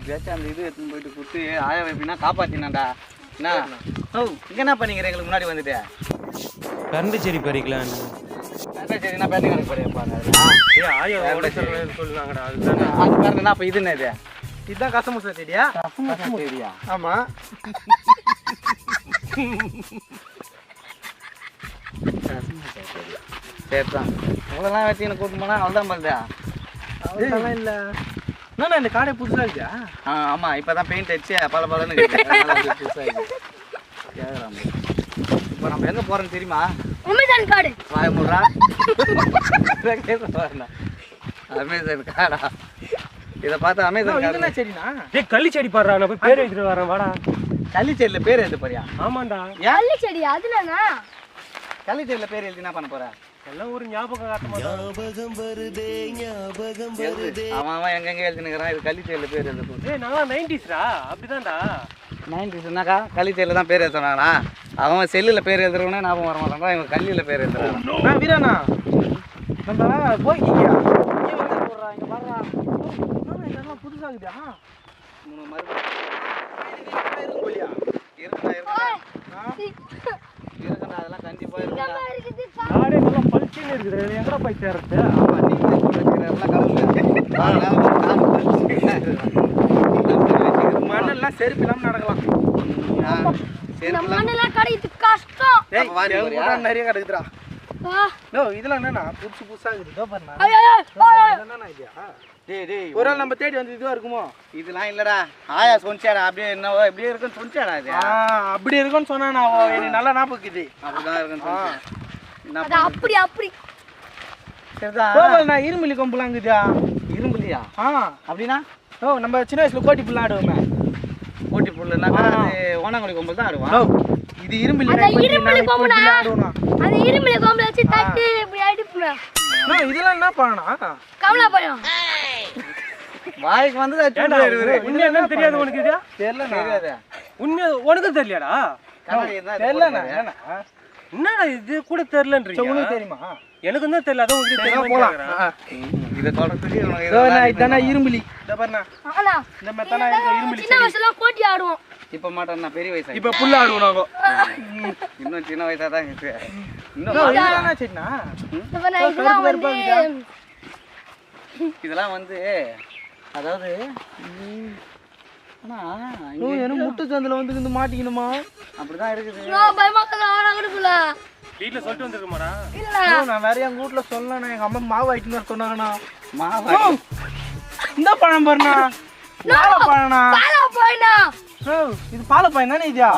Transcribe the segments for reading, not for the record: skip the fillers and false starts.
எப்படியாச்சும் அந்த இது எடுத்துன்னு போயிட்டு கொடுத்து ஆயா எப்படின்னா காப்பாத்தினாண்டா. என்ன ஓ இங்கே என்ன பண்ணிக்கிற எங்களுக்கு முன்னாடி வந்துட்டு கரண்டு செடி பறிக்கலான்னு. சரிண்ணா பேருந்து கணக்கு போறியாப்பாங்க. சொல்லுவாங்கடா அது பாருங்கண்ணா. அப்போ இது என்ன இது? இதுதான் கசமுசா செடியா? கசமுசா செடியா? ஆமா. சரிதான். உங்களெல்லாம் வச்சு எனக்கு கூட்டு போனா அவ்வளோதான் பண்ணுதா? அவ்வளோதான் இல்லை. என்னண்ணா இந்த காடை புதுசாக இருக்கியா? ஆமாம் இப்போ தான் பெயிண்ட் அடிச்சு பல பலன்னு புதுசாக இருக்கு. கேட்குறான். இப்போ நம்ம எங்கே போகிறோன்னு தெரியுமா? அமேசான் காடு. வாயமுறா அமேசான் காடா? இதை பார்த்தா அமேசான் காடு சரிண்ணா. கள்ளி செடி பாடுறா. நான் போய் பேர் வைக்கிட்டு வரேன் வாடா. கள்ளி செடியில் பேர் எழுது போறியா? ஆமாண்டா. கள்ளி செடி அதுலண்ணா. கள்ளி செடியில் பேர் எழுதி என்ன பண்ண போற? எல்லாம் ஒரு ஞாபகம் ஞாபகம் வருதே ஞாபகம் வருதே. அவன் எங்கெங்க எழுதினுக்கிறான். இது கள்ளி செடியில் பேர் எழுது போகுது. நல்லா 90sரா அப்படிதான்டா. 90sனாக்கா கள்ளி செடியில் தான் பேர் எழுதுனானா? அவன் செல்லில் பேர் எழுதுறவனே ஞாபகம் வர மாட்டான். இவன் கல்லியில் பேர் எழுதுறான். வீராண்ணா நம்ம போய்க்கியா இங்கே வந்து போடுறான். இங்கே பாடுறா இதெல்லாம் புதுசாகுதா? 3 மருந்து இருக்குல்லையா? இருக்குண்ணா. அதெல்லாம் கண்டிப்பாக இருக்குண்ணா. காடே நல்லா பளிச்சுன்னு இருக்குது. எங்கடா போய் சேர்றது? ஆமாம் நீங்கள் போட்டுக்கிறதெல்லாம் கடவுள் மண்ணெல்லாம் செருப்பு இல்லாமல் நடக்கலாம். மண்ணெல்லாம் கிடைக்கிறது கஷ்டம். நிறைய கிடக்குதுடா. இதெல்லாம் என்னண்ணா புதுசு புதுசாக இருக்குது. இதோ பாருண்ணா. என்னண்ணா இல்லையா? ஒரு நாள் நம்ம தேடி வந்து இதுவா இருக்குமோ? இதெல்லாம் இல்லடா. ஆயா சொன்னாடா. அப்படியே என்னவோ இப்படியே இருக்குன்னு சொன்னாடா. இது அப்படி இருக்குன்னு சொன்னா எனக்கு நல்லா ஞாபகம் இருக்குது. அப்படிதான் இருக்குன்னு அது அப்படி அப்படி. சரிதான். இரும்புலி கொம்புலாம் இருக்குதா? இரும்புலியா? அப்படின்னா நம்ம சின்ன வயசுல கோட்டி புல்லா ஆடுவோமே. கோட்டி புல்லுனாக்கா அது ஓனாங்குடி கொம்பு தான் ஆடுவான். இது இரும்புலி. இரும்புலி கொம்புனா அது இரும்புலி கொம்புல வச்சு தட்டி இப்படி அடிப்புனா. இதெல்லாம் என்ன பண்ணா? கமலா பயம். வாய்க்கு வந்து உண்மை என்ன தெரியாது உனக்கு? இது தெரியல. உண்மை உனக்கு தெரியலடா? தெரியலண்ணா. என்னடா இது கூட தெரியலன்றீங்க? உனக்கு தெரியுமா? எனக்கு தான் தெரியல. அதான் உங்களுக்கு தெரியும். இதை தொடர்றதுக்கு இதானா இரும்புலி. இத பாருண்ணா. ஆனா இந்த மெத்தனா இரும்புலி. சின்ன வயசுல கோட்டி ஆடுவோம். இப்ப மாட்டேன். பெரிய வயசா இப்ப புல்ல ஆடுவோம் நாங்க. இன்னும் சின்ன வயசா தான் இருக்கு. இதெல்லாம் வந்து அதாவது முட்டு சந்தில வந்து இந்த மாட்டிக்கணுமா? அப்படிதான் இருக்குது. வீட்டுல சொல்லிட்டு வந்துருக்கமாடா? நான் வேற எங்க வீட்டுல சொல்லணும். எங்க அம்மா மாவு ஆயிட்டுன்னு சொன்னாங்கண்ணா. மாவு இந்த பழம் பாருண்ணா. இது பாலப்பழம் தானே? இதா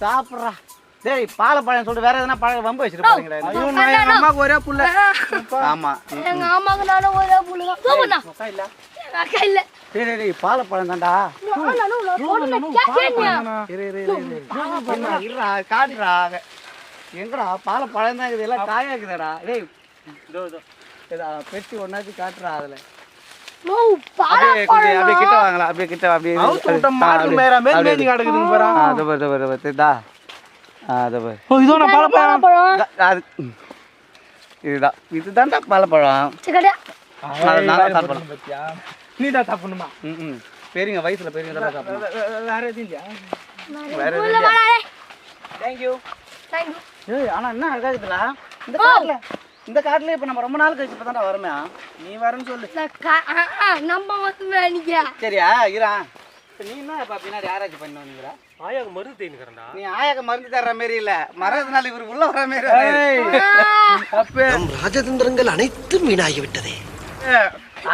சாப்பிட்றா. டேய் பாலப்பழம் சொல்லிட்டு வேற எதனா பழம் வம்பு வச்சுட்டு போறீங்களா? எங்க அம்மாவுக்கு ஒரே புள்ள. ஆமா எங்க அம்மாக்கு நானும் ஒரே புள்ள தான். இல்ல அக்கா இல்ல. டேய் பாலப்பழம் தான்டா. காட்டுறா. எங்கடா பாலப்பழம் தான் இருக்குது. எல்லாம் காயா இருக்குதாடா. டேய் பெட்டி ஒன்னாச்சு காட்டுறா. அதுல அப்படியே கிட்ட வாங்கலாம். அப்படியே கிட்ட அப்படியே இதுதான்டா பாலப்பழம். நீடா சாப்பிடணுமா? பெரியங்க வயசுல பெரியங்க வேற எதுவும் இல்லையா? தேங்க்யூ. ஆனா என்ன அழகாகுதுல இந்த காட்டுல இப்ப நம்ம ரொம்ப நாள் கழிச்சு இப்பதான்டா வருமே. நீ வரன்னு சொல்லு. நம்ம வந்து சரியா இரா. நீ என்ன பின்னாடி ஆராய்ச்சி பண்ணி வந்துங்கிற? ஆயாக்கு மருந்து தேனிக்கிறா. நீ ஆயாக்கு மருந்து தர்ற மாதிரி இல்ல, மறதுனால இவரு உள்ள வர மாதிரி. நம் ராஜதந்திரங்கள் அனைத்தும் வீணாகிவிட்டதே.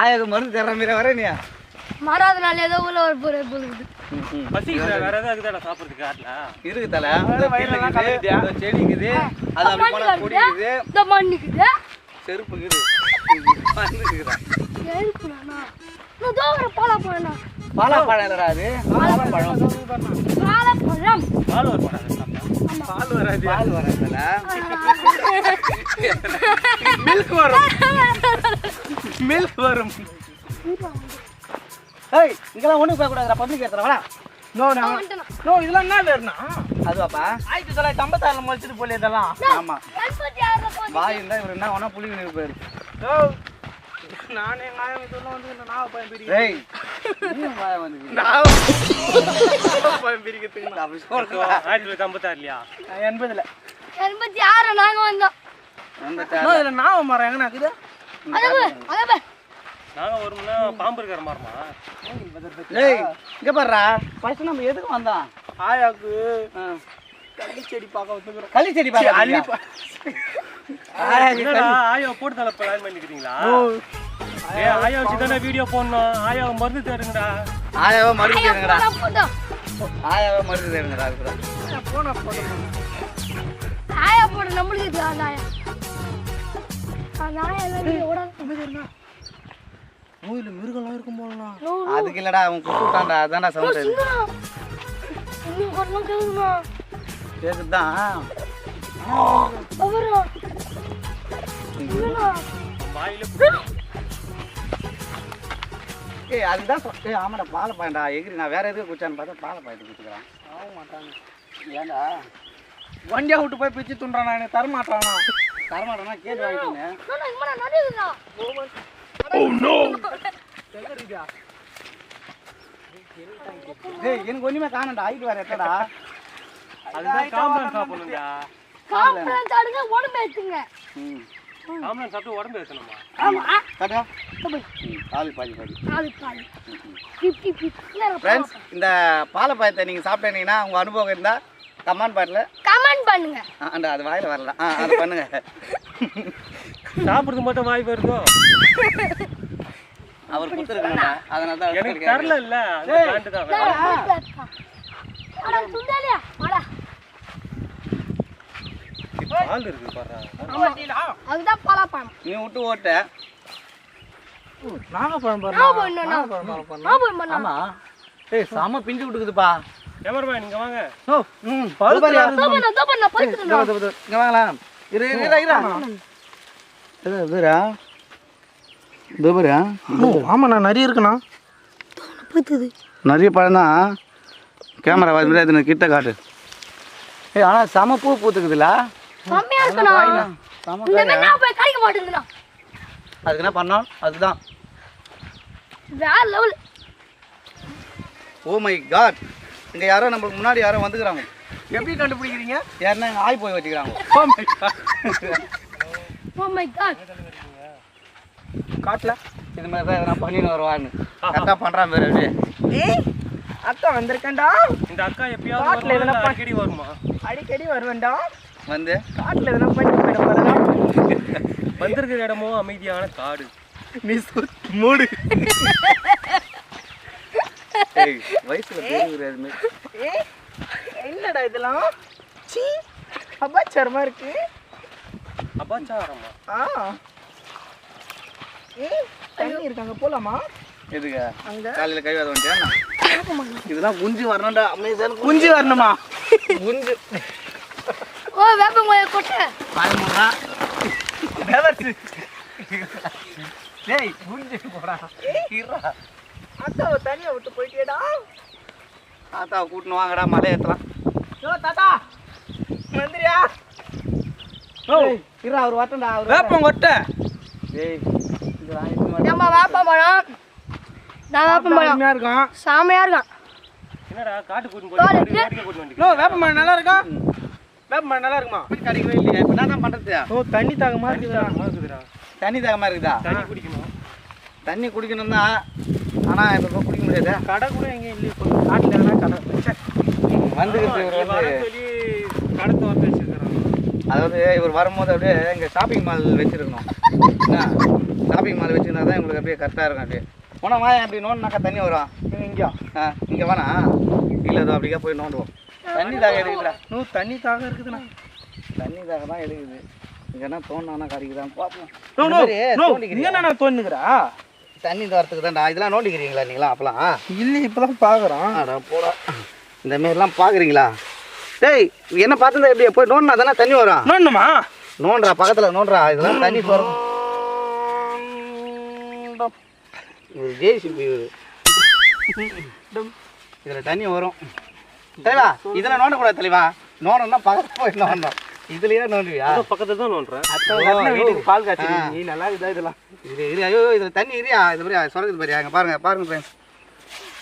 ஆயாக்கு மருந்து தர்ற மாதிரி வர நீ மறாதனால ஏதோ உள்ள ஒரு பொருள் பசிக்குதா? வேற ஏதாவது இருக்குதாடா சாப்பிடுறதுக்கு? காட்டுல இருக்கு தல. செடி இருக்குது. அது அப்படி போனா கொடி இருக்குது. இந்த மண்ணுக்குது. செருப்பு இருக்குது. மண்ணுக்குதா? செருப்புனா நான் தோவர பாலப்பழம். பாலப்பழம் இல்லடா அது. பாலப்பழம். பாலப்பழம். பால் வரமாடா சாப்பிட்டா? பால் வராது. பால் வராதுல. மில்க் வரும். மில்க் வரும். ஏய் இங்கலாம் ஒண்ணு போக கூடாதுடா. பப்ளிக் ஏத்துறா வாடா. நோ இதெல்லாம் என்ன வேறனா? அதுவாப்பா 1956ல முடிச்சிட்டு போல இதெல்லாம். ஆமா வாய் இருந்தா இவர் என்ன ஒண்ணா புளிங்க போயிரு. நானே எங்க சொல்ல வந்து நாவ பயம் பிரிக்க டேய் நீயும் வாய வந்து நாவ பயம் பிரிக்கிறதுக்கு அப்படி சொல்றா 1956 இல்லையா 80ல 86 நாங்க வந்தோம். இதுல நாவ மரம் எங்க நாக்குது அதே நாங்க வரும்னா பாம்பு இருக்கிற மாதிரிமா டேய் இங்க பாருடா ஃபர்ஸ்ட் நம்ம எதுக்கு வந்தோம் ஆயாக்கு கள்ளி செடி பார்க்க வந்துக்கிறோம். களி செடி பாக்க என்னடா ஆயா போட்டு தலை பிளான் பண்ணிக்கிறீங்களா ஆயா வச்சு தானே வீடியோ போடணும் ஆயா மருந்து தேடுங்கடா ஆயாவை மருந்து தேடுங்கடா போட்டோம். ஆயாவை மருந்து தேடுங்கடா அதுக்கு போனா போட்டோம். ஆயா போட நம்மளுக்கு இது அந்த ஆயா. அந்த ஆயா எல்லாம் ஓடாது. நோயில மிருகம்லாம் இருக்கும் போலலாம். அதுக்கு இல்லடா அவன் குத்து விட்டான்டா அதான்டா சவுண்ட் சிங்கம். இன்னும் கொரலாம் கேக்குமா? கேக்குதான் அவரா. இவனா. வாயில ஏய் அதுதான் ஏய் ஆமாடா பாலை பாயண்டா எகிரி நான் வேற எதுக்கு குச்சான்னு பார்த்தா பாலை பாயத்து குத்துக்கிறான் ஆக மாட்டாங்க. ஏன்டா வண்டியா விட்டு போய் பிச்சு துண்றானா எனக்கு தர மாட்டானா. தரமாட்டேன்னா கேட்டு வாங்கிட்டேங்க நான் இவனா நடுவுதா. டேய் எனக்கு ஒண்ணுமே காணண்டா ஹைட் வேற எட்டடா அதுதான் காம்ப்ளான் சாப்பிடணும்டா காம்பளம் சாடுங்க உடம்பு ஏத்துங்க. காம்ப்ளான் சாப்பிட்டு உடம்பு ஏற்றணுமா ஆமா. காட்டா பாதி பாதி பாதி காலு காலு. 50 ஃப்ரெண்ட்ஸ் இந்த பாலை பாயத்தை நீங்கள் சாப்பிட்டீங்கன்னா உங்கள் அனுபவம் இருந்தால் கமெண்ட் பாட்டில் கமெண்ட் பண்ணுங்க. ஆண்டா அது வாயில் வரல அதை பண்ணுங்க சாப்பிடுறது மட்டும் வாய் வருதோ அவர் கொடுத்துருக்கா அதனால தான் எனக்கு தரல இல்ல அந்த பிளான்ட் தான் அட சுண்டலியா வாடா. பால் இருக்கு பாரு அதுதான் பலாப்பழம். நீ விட்டு ஓட்ட நாகப்பழம் பாரு. நான் போய் பண்ணா. ஆமா ஏய் செம பிஞ்சு விட்டுக்குதுப்பா கேமராமேன் நீங்க வாங்க ஓ பழுப்பாரியா தோ பண்ண போய்க்குறேன். இங்கே வாங்கலாம் இரு இரு இரு இது இதுரா இதுபரா ஆமா நான் நிறைய இருக்குண்ணா. போய்க்குது. நிறைய பழம் தான் கேமரா வாசி கிட்ட காட்டு ஏய் ஆனால் செம பூ பூத்துக்குதுல செம்மையா இருக்குண்ணா. செம இந்த மாதிரி நான் போய் கடிக்க மாட்டேங்குதுண்ணா. அதுக்கு என்ன பண்ணோம் அதுதான் வேற லெவல். ஓ மை காட் இங்கே யாரோ நம்மளுக்கு முன்னாடி யாரோ வந்துக்கிறாங்க எப்படி கண்டுபிடிக்கிறீங்க? யாருன்னா இங்கே ஆய் போய் வச்சுக்கிறாங்க ஓ மை காட். காட்டுல இது மாதிரி தான் எதனா பண்ணின்னு வருவான்னு கரெக்டாக பண்ணுறான் பேர் அப்படியே ஏய் அக்கா வந்திருக்கேன்டா. இந்த அக்கா எப்பயாவது காட்டுல எதனா அடிக்கடி வருமா அடிக்கடி வருவேன்டா. வந்து காட்டுல எதனா பண்ணி போயிட போறேன். வந்திருக்கிற இடமும் அமைதியான காடு நீ மூடு. ஏய் வயசுல பெரியவர் ஏய் என்னடா இதெல்லாம்? சீ அபாச்சரமா இருக்கு. அபாச்சாரமா ஆ ஏய் தண்ணி இருக்காங்க போலாமா? எதுக்கு அங்க காலையில் கை வாத வந்துட்டியா இதெல்லாம் குஞ்சு வரணும்டா அமேசான் குஞ்சு வரணுமா? குஞ்சு ஓ வேப்பங்கொய்யா கொட்டை. பாயமுறா டேய் குஞ்சு போடா இருடா அக்காவை தனியா விட்டு போயிட்டியடா. தாத்தாவை கூட்டின்னு வாங்கடா மலை ஏற்றலாம் யோ தாத்தா வந்துறியா? ஓ இருடா அவர் வரட்டா அவர் வேப்பம் கொட்டை. டேய் இது நம்ம வேப்பமரம். நான் வேப்பமரம். அருமையா இருக்கும். சாமையா இருக்கும். என்னடா காட்டு கூட்டிட்டு போய் வேடிக்கை கூட்டிட்டு வந்து நோ வேப்பமரம் நல்லா இருக்கா? வேப்பமரம் நல்லா இருக்குமா? கிடைக்கவே இல்லையா இப்போ என்ன தான் பண்ணுறது ஓ தண்ணி தாகமா இருக்குதுடா. இருக்குதுடா தண்ணி தாகமாக இருக்குதா தண்ணி குடிக்கணும் தண்ணி குடிக்கணும் தான் ஆனால் இப்போ குடிக்க முடியாது கடை கூட எங்கேயும் இல்லையே. இப்போ காட்டில் எதனா கடை வந்துக்கிறது இவர் வர வந்து சொல்லி கடத்தை வந்து வச்சிருக்கிறாங்க அதாவது இவர் வரும்போது அப்படியே இங்கே ஷாப்பிங் மால் வச்சுருக்கணும் என்ன ஷாப்பிங் மால் வச்சுருந்தா தான் உங்களுக்கு அப்படியே கரெக்டாக இருக்கும் அப்படியே போனால் வாயா அப்படி நோண்டினாக்கா தண்ணி வரும் எங்கேயா? இங்கே வேணா இல்லை ஏதோ அப்படிக்கா போய் நோண்டுவோம் தண்ணி தாக எடுக்குதுடா தண்ணி தாகம் இருக்குதுண்ணா. தண்ணி தாக தான் எடுக்குது இங்கன்னா தோணுனா கறிக்குதான் பார்ப்போம் நோ நோ நோ இங்க நான் தோணுகிறா. தண்ணி தரத்துக்கு தான்டா இதெல்லாம் நோண்டிக்கிறீங்களா நீங்களாம் அப்பலாம் இல்லை இப்போதான் பார்க்குறோம். அடா போடா இந்த மாரிலாம் பார்க்குறீங்களா டேய் என்ன பார்த்துருந்தா எப்படி போய் நோண்டினா தானே தண்ணி வரும் நோண்டுமா? நோண்டுறா பக்கத்தில் நோண்டுறா இதெல்லாம் தண்ணி தரும் ஜேசிபி இதில் தண்ணி வரும் தலைவா இதெல்லாம் நோண்டக்கூடாது தலைவா நோண்டனா பக்கத்தில் போய் நோண்டணும் இதுலயே நோண்டுவியா? பக்கத்துல தான் நோண்டுறேன். வீட்டுக்கு பால் காய்ச்சி நீ நல்லா இதா இதெல்லாம் இது ஐயோ இதுல தண்ணி இரியா, இது மாதிரி சொரக்குது பாரு. அங்க பாருங்க ஃப்ரெண்ட்ஸ்,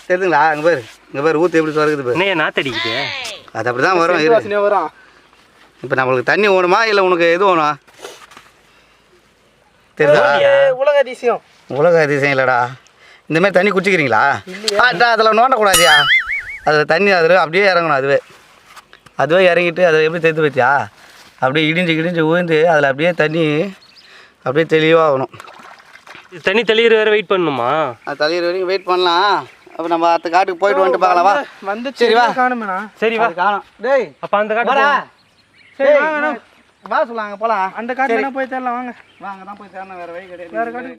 தெரியுதுங்களா? இங்க பாரு ஊத்து எப்படி சொரக்குது பாரு. என்ன நாத்தடிக்குது? அது அப்படிதான் வரும். வாசனை வரும். இப்போ நம்மளுக்கு தண்ணி வேணுமா இல்லை உனக்கு எது வேணும்? தெரியுதா? உலக அதிசயம். உலக அதிசயம் இல்லைடா. இந்த மாதிரி தண்ணி குடிச்சிக்கிறீங்களா? அதில் நோண்டக்கூடாதியா. அதில் தண்ணி அதில் அப்படியே இறங்கணும். அதுவே இறங்கிட்டு அதை எப்படி தெரிந்து வச்சியா அப்படியே இடிஞ்சு ஊழ்ந்து அதில் அப்படியே தண்ணி அப்படியே தெளிவாகணும். தண்ணி தெளிகிற வேற வெயிட் பண்ணணுமா? அது தெளிகிற வரைக்கும் வெயிட் பண்ணலாம். அப்போ நம்ம அடுத்த காட்டுக்கு போயிட்டு வந்துட்டு பார்க்கலாமா? வந்து சரி வா. காணுமேண்ணா. சரி வா. காணும். டேய் அப்போ அந்த காட்டு சரி வாங்க வா, சொல்லாங்க போகலாம். அந்த காட்டு போய் தரலாம் வாங்க. வாங்க தான் போய் தேடணும், வேறு வழி கிடையாது. வேற காட்டு